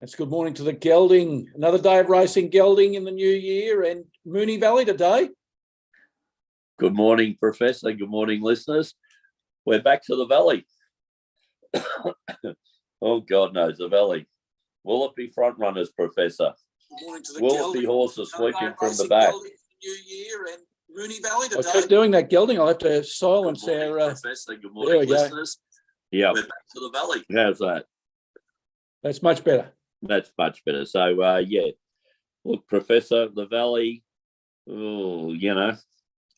It's good morning to the Gelding. Another day of racing Gelding in the new year and Moonee Valley today. Good morning, Professor. Good morning, listeners. We're back to the Valley. Oh, God knows, the Valley. Will it be front runners, Professor? Good morning to the Will Gelding. it be horses sweeping from the Racing back? Gelding in the new year and Moonee Valley today. I keep doing that, Gelding. I'll have to silence Good morning, our... Professor. Good morning, listeners. Yeah. We're back to the Valley. How's that? That's much better. That's much better. So, yeah. Look, Professor, the Valley, rolling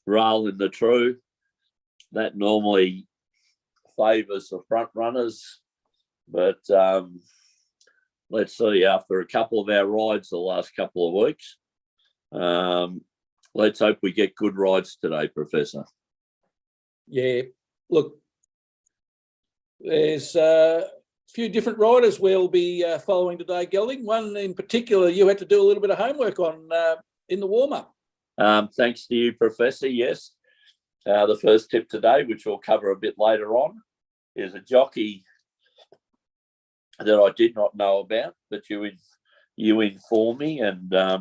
the true. That normally favours the front runners. But let's see, after a couple of our rides the last couple of weeks, let's hope we get good rides today, Professor. Yeah. Look, there's a few different riders we'll be following today, Gelding. One in particular you had to do a little bit of homework on in the warm-up. Thanks to you, Professor, yes. The first tip today, which we'll cover a bit later on, is a jockey that I did not know about, but you inform me and a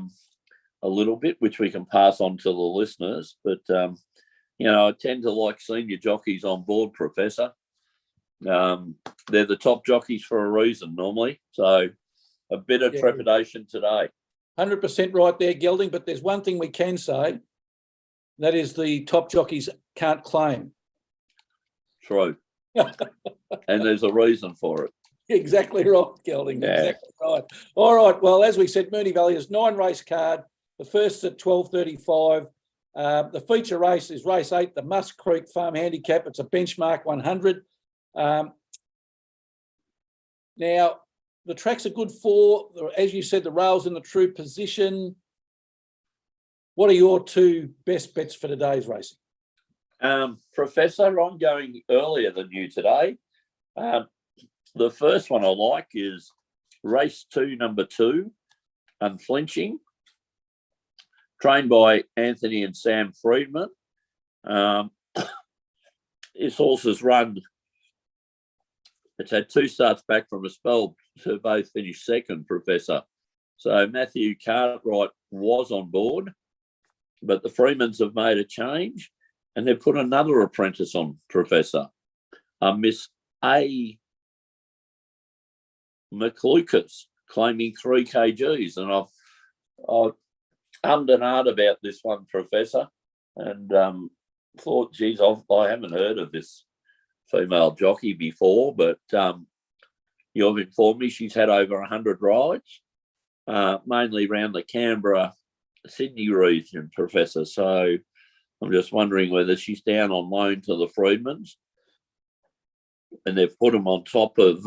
little bit, which we can pass on to the listeners. But, I tend to like senior jockeys on board, Professor. They're the top jockeys for a reason normally. So a bit of trepidation today. 100% right there, Gelding, but there's one thing we can say, that is the top jockeys can't claim. True. And there's a reason for it. Exactly right, Gelding. Yeah. Exactly right. All right. Well, as we said, Moonee Valley is 9 race card. The first at 12:35. The feature race is race 8, the Musk Creek Farm Handicap. It's a benchmark 100. Now, the tracks are good for, as you said, the rail's in the true position. What are your two best bets for today's racing? Professor, I'm going earlier than you today. The first one I like is race 2, number 2, Unflinching, trained by Anthony and Sam Friedman. This horse has run, it's had 2 starts back from a spell to both finish second, Professor. So Matthew Cartwright was on board, but the Freemans have made a change and they've put another apprentice on, Professor. Miss A. McLucas, claiming 3 kgs. And I've ummed and ahed about this one, Professor, and thought, geez, I haven't heard of this female jockey before, but you've informed me she's had over 100 rides, mainly around the Canberra, Sydney region, Professor. So I'm just wondering whether she's down on loan to the Freedmans and they've put them on top of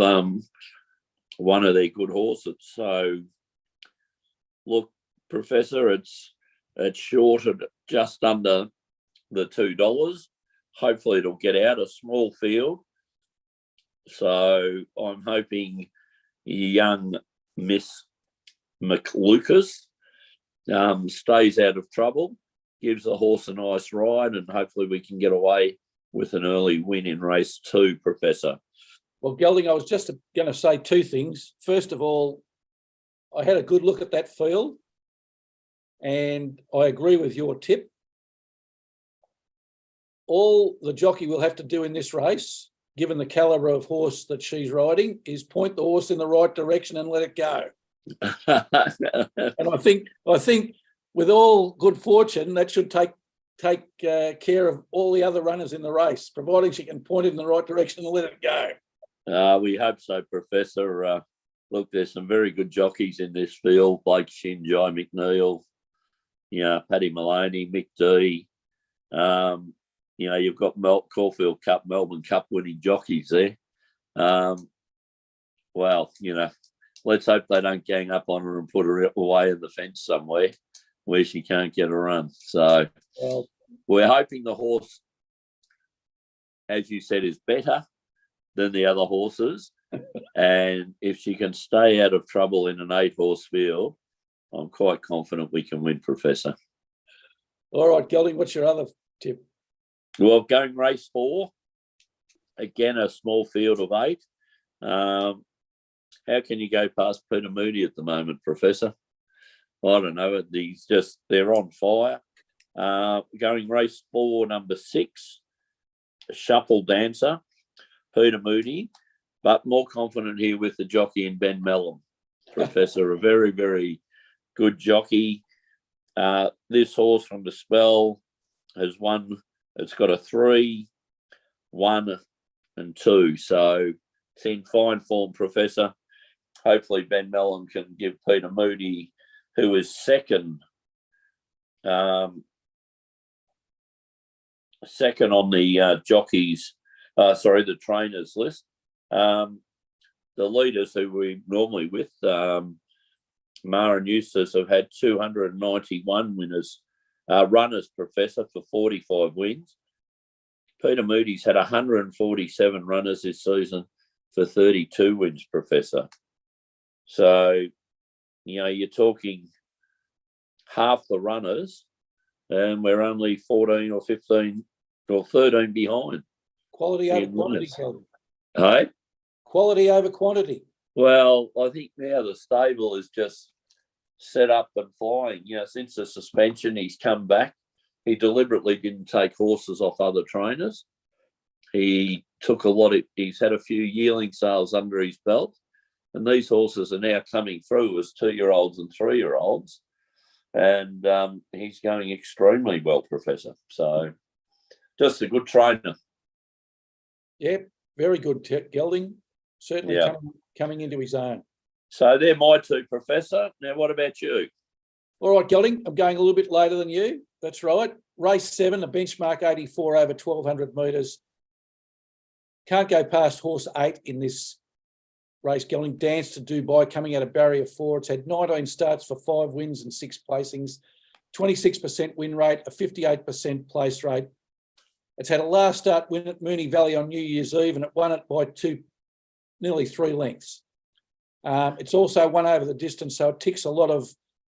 one of their good horses. So, look, Professor, it's short at just under the $2. Hopefully it'll get out a small field. So I'm hoping young Miss McLucas stays out of trouble, gives the horse a nice ride, and hopefully we can get away with an early win in race 2, Professor. Well, Gelding, I was just going to say 2 things. First of all, I had a good look at that field and I agree with your tip. All the jockey will have to do in this race, given the calibre of horse that she's riding, is point the horse in the right direction and let it go. And I think with all good fortune, that should take care of all the other runners in the race, providing she can point it in the right direction and let it go. We hope so, Professor. Look, there's some very good jockeys in this field, Blake Shin, Jai McNeil, Paddy Maloney, Mick D. You've got Caulfield Cup, Melbourne Cup winning jockeys there. Let's hope they don't gang up on her and put her away in the fence somewhere where she can't get a run. So we're hoping the horse, as you said, is better than the other horses. And if she can stay out of trouble in an 8-horse field, I'm quite confident we can win, Professor. All right, Gelding, what's your other tip? Well, going race 4, again, a small field of 8. How can you go past Peter Moonee at the moment, Professor? I don't know. They're on fire. Going race 4, number 6, Shuffle Dancer, Peter Moonee, but more confident here with the jockey in Ben Mellon. Professor, a very, very good jockey. This horse from the Spell has won. It's got a 3, 1, and 2. So it's in fine form, Professor. Hopefully Ben Mellon can give Peter Moonee, who is second on the the trainers list. The leaders who we normally with, Mara and Eustace, have had 291 runners, Professor, for 45 wins. Peter Moody's had 147 runners this season for 32 wins, Professor. So, you're talking half the runners, and we're only 14 or 15 or 13 behind. Quality over quantity, Gelding. Hey? Quality over quantity. Well, I think now the stable is just set up and flying. Since the suspension, he's come back. He deliberately didn't take horses off other trainers. He took he's had a few yearling sales under his belt, and these horses are now coming through as 2-year-olds and 3-year-olds. And he's going extremely well, Professor. So just a good trainer. Yep, very good, Gelding. Certainly coming into his own. So they're my 2, Professor. Now, what about you? All right, Gelding, I'm going a little bit later than you. That's right. Race 7, a benchmark 84 over 1,200 metres. Can't go past horse 8 in this race, Gelding. Dance to Dubai, coming out of barrier 4. It's had 19 starts for 5 wins and 6 placings, 26% win rate, a 58% place rate. It's had a last start win at Moonee Valley on New Year's Eve, and it won it by nearly 3 lengths. It's also won over the distance, so it ticks a lot of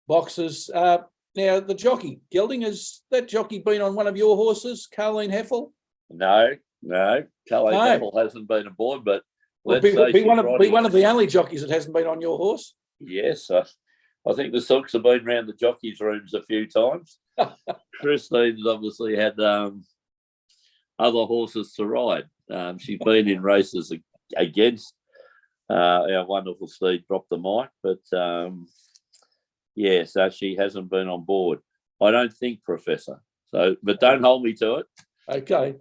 boxes. Now, the jockey, Gelding, has that jockey been on one of your horses, Carleen Heffel? No. Carleen Heffel hasn't been aboard, but be one of the only jockeys that hasn't been on your horse. Yes, I think the Silks have been around the jockeys' rooms a few times. Christine's obviously had other horses to ride. She's been in races against our wonderful Steve, Drop the Mic, but so she hasn't been on board. I don't think, Professor. So, but don't hold me to it. Okay.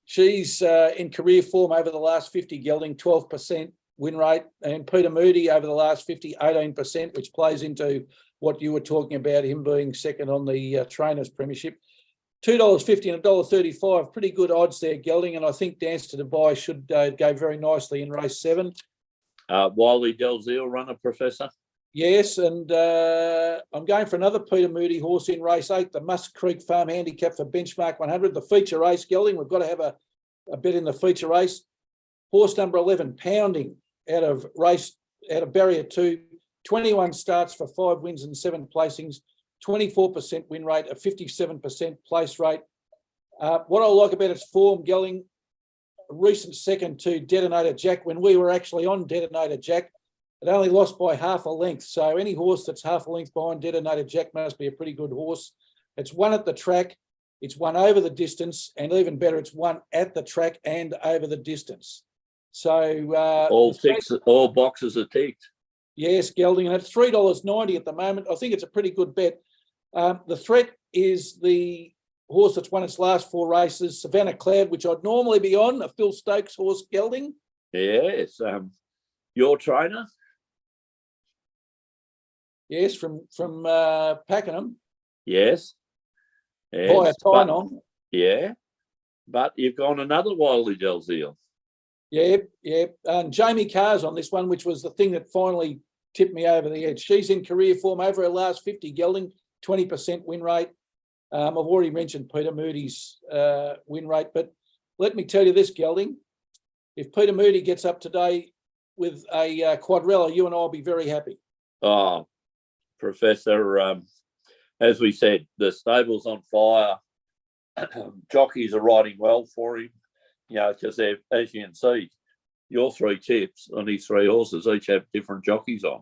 She's in career form over the last 50, Gelding, 12% win rate, and Peter Moonee over the last 50, 18%, which plays into what you were talking about, him being second on the trainers premiership. $2.50 and $1.35, pretty good odds there, Gelding, and I think Dance to Dubai should go very nicely in race 7. Wiley Delzeel runner, Professor? Yes, and I'm going for another Peter Moonee horse in race 8, the Musk Creek Farm Handicap for benchmark 100, the feature race, Gelding. We've got to have a bet in the feature race. Horse number 11, Pounding, out of barrier 2, 21 starts for 5 wins and 7 placings, 24% win rate, a 57% place rate. What I like about its form, Gelding, a recent second to Detonator Jack. When we were actually on Detonator Jack, it only lost by half a length. So any horse that's half a length behind Detonator Jack must be a pretty good horse. It's won at the track, it's won over the distance, and even better, it's won at the track and over the distance. So all boxes are ticked. Yes, Gelding, and it's $3.90 at the moment. I think it's a pretty good bet. The threat is the horse that's won its last 4 races, Savannah Cloud, which I'd normally be on, a Phil Stokes horse, Gelding. Yes, your trainer. Yes, from Pakenham. Yes. Via Tynong. Yeah, but you've gone another Wiley Delzeel. Yep. And Jamie Carr's on this one, which was the thing that finally tipped me over the edge. She's in career form over her last 50, Gelding, 20% win rate. I've already mentioned Peter Moody's win rate, but let me tell you this, Gelding. If Peter Moonee gets up today with a quadrella, you and I will be very happy. Oh, Professor, as we said, the stable's on fire. Jockeys are riding well for him, because they're, as you can see, your three tips on his three horses each have different jockeys on.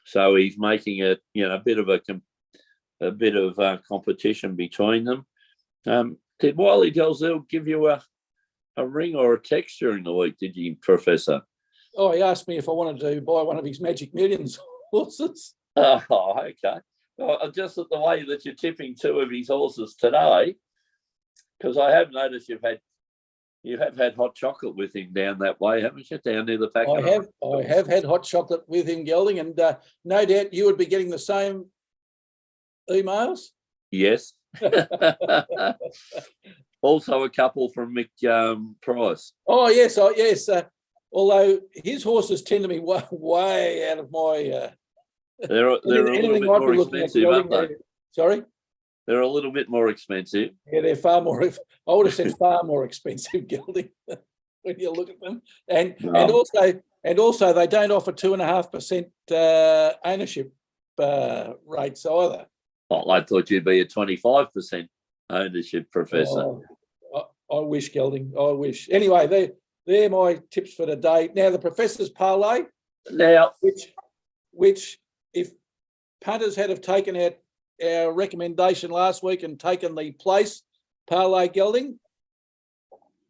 So he's making it, a bit of competition between them. Did Wiley Dalzell give you a ring or a text during the week? Did you, Professor? Oh, he asked me if I wanted to buy one of his Magic Millions horses. Oh, okay. Well, just at the way that you're tipping two of his horses today, because I have noticed you have had hot chocolate with him down that way, haven't you? Down near the back. I have had hot chocolate with him, Gelding, and no doubt you would be getting the same emails. Yes. Also a couple from Mick Price. Oh yes, yes. Although his horses tend to be way out of my. They're a little bit more expensive, aren't they? Sorry? They're a little bit more expensive. Yeah, they're far more. I would have said far more expensive, Gelding, when you look at them. And also they don't offer 2.5% ownership rates either. Oh, I thought you'd be a 25% ownership, Professor. Oh, I wish, Gelding. I wish. Anyway, they're my tips for today. Now the Professor's Parlay. Now, which if punters had have taken our recommendation last week and taken the place parlay, Gelding,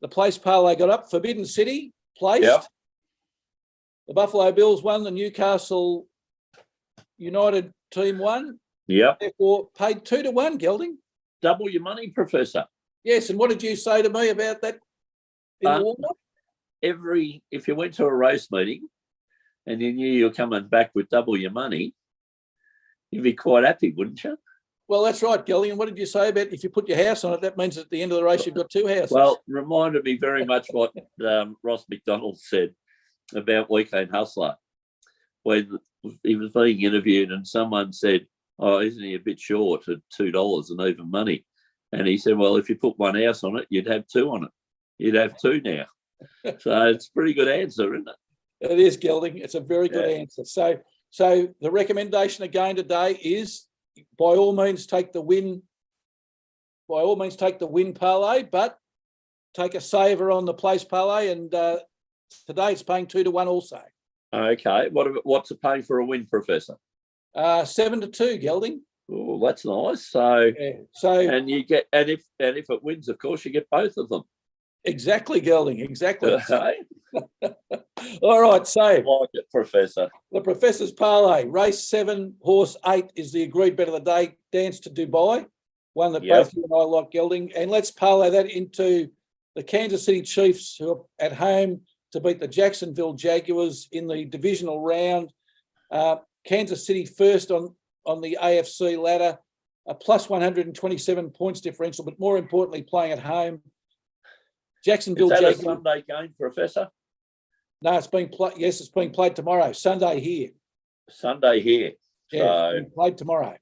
the place parlay got up. Forbidden City placed. Yep. The Buffalo Bills won. The Newcastle United team won. Yep. Therefore, paid 2-1, Gelding. Double your money, Professor. Yes, and what did you say to me about that in the warm-up? If you went to a race meeting and you knew you were coming back with double your money, you'd be quite happy, wouldn't you? Well, that's right, Gelding. And what did you say about if you put your house on it, that means at the end of the race you've got two houses? Well, reminded me very much what Ross McDonald said about Weekend Hustler when he was being interviewed and someone said, "Oh, isn't he a bit short at $2 and even money?" And he said, "Well, if you put one house on it, you'd have two on it. You'd have two now." So it's a pretty good answer, isn't it? It is, Gelding. It's a very good answer. So the recommendation again today is, by all means, take the win. By all means, take the win parlay, but take a saver on the place parlay. And today it's paying 2-1 also. Okay. What's it paying for a win, Professor? 7-2, Gelding. Oh, that's nice. So and you get if it wins, of course, you get both of them. Exactly, Gelding. Exactly. All right. So I like it, Professor. The Professor's Parlay, race 7, horse 8 is the agreed bet of the day. Dance to Dubai, one that both you and I like, Gelding. And let's parlay that into the Kansas City Chiefs, who are at home to beat the Jacksonville Jaguars in the divisional round. Kansas City first on the AFC ladder, a plus 127 points differential, but more importantly, playing at home. Jacksonville Jaguars. A Sunday game, Professor? No, it's being played. Yes, it's being played tomorrow. Sunday here. Sunday here. Yeah, it's being played tomorrow.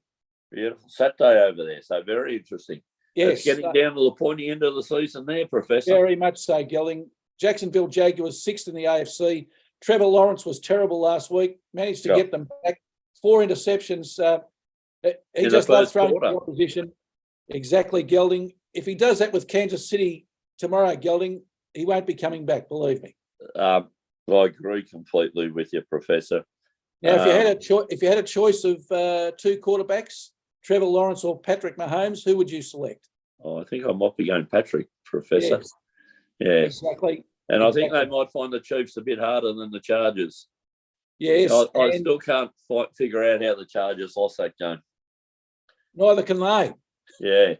Beautiful Saturday over there. So very interesting. Yes, it's getting down to the pointy end of the season there, Professor. Very much so, Gelding. Jacksonville Jaguars 6th in the AFC. Trevor Lawrence was terrible last week. Managed to get them back. 4 interceptions. He just loves throwing the opposition. Exactly, Gelding. If he does that with Kansas City tomorrow, Gelding, he won't be coming back, believe me. I agree completely with you, Professor. Now, if you had a choice of 2 quarterbacks, Trevor Lawrence or Patrick Mahomes, who would you select? Oh, I think I might be going Patrick, Professor. Yes. Yeah, exactly. And I think they might find the Chiefs a bit harder than the Chargers. Yes, I still can't figure out how the Chargers lost that game. Neither can they. Yeah,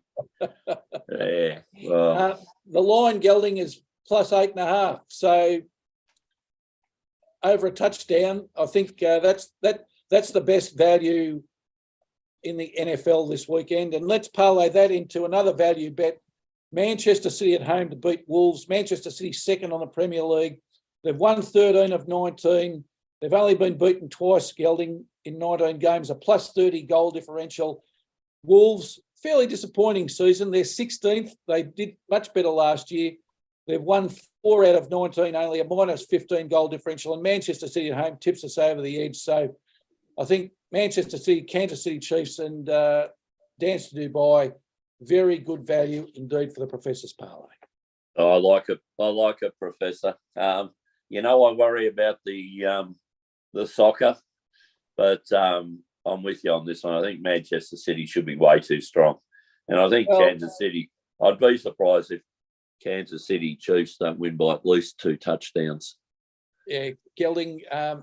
yeah. Well, the line, Gelding, is plus 8.5. So over a touchdown, I think that's the best value in the NFL this weekend. And let's parlay that into another value bet. Manchester City at home to beat Wolves. Manchester City second on the Premier League. They've won 13 of 19. They've only been beaten twice, Gelding, in 19 games, a plus 30 goal differential. Wolves, fairly disappointing season. They're 16th. They did much better last year. They've won 4 out of 19, only a minus 15 goal differential. And Manchester City at home tips us over the edge. So I think Manchester City, Kansas City Chiefs and Dance to Dubai, very good value indeed for the Professor's Parlay. I like it, Professor. I worry about the soccer, but I'm with you on this one. I think Manchester City should be way too strong, and I think Kansas City. I'd be surprised if Kansas City Chiefs don't win by at least 2 touchdowns. Yeah, Gelding. I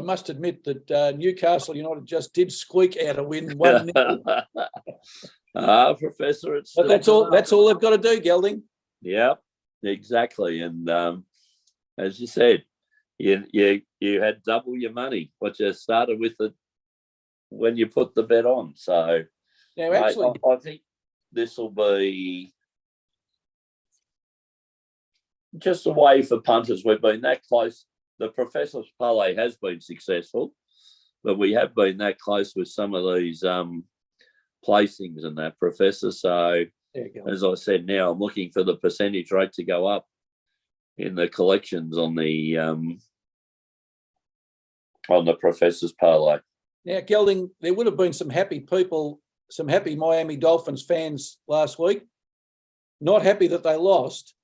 must admit that Newcastle United just did squeak out a win 1-0. Professor, it's But that's all. That's all they've got to do, Gelding. Yeah, exactly. And as you said, you had double your money, what you started with it when you put the bet on. So Now, actually, I think this will be just a way for punters. We've been that close. The Professor's Parlay has been successful, but we have been that close with some of these placings and that, Professor. So, as I said, now I'm looking for the percentage rate to go up in the collections on the Professor's Parlay. Now, Gelding, there would have been some happy people, some happy Miami Dolphins fans last week. Not happy that they lost,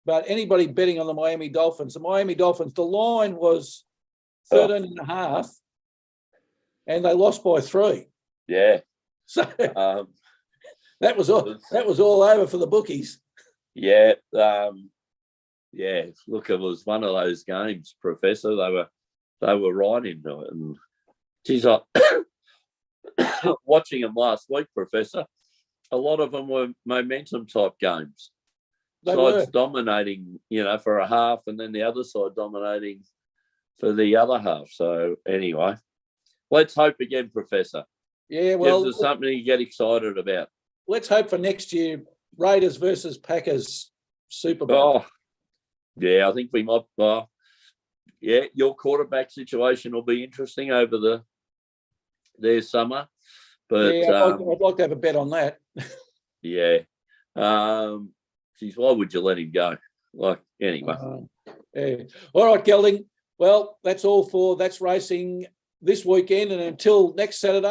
but anybody betting on the Miami Dolphins, the line was 13.5, and they lost by 3. Yeah. So that was all over for the bookies. Yeah. Yeah. Look, it was one of those games, Professor. They were right into it, and geez, watching them last week, Professor, a lot of them were momentum type games. Sides dominating, for a half, and then the other side dominating for the other half. So anyway, let's hope again, Professor. Yeah, well, gives us something to get excited about. Let's hope for next year, Raiders versus Packers Super Bowl. Oh, yeah, I think we might. Your quarterback situation will be interesting over their summer. But I'd like to have a bet on that. Yeah. Geez, why would you let him go? Anyway. Yeah. All right, Gelding. Well, that's racing this weekend, and until next Saturday,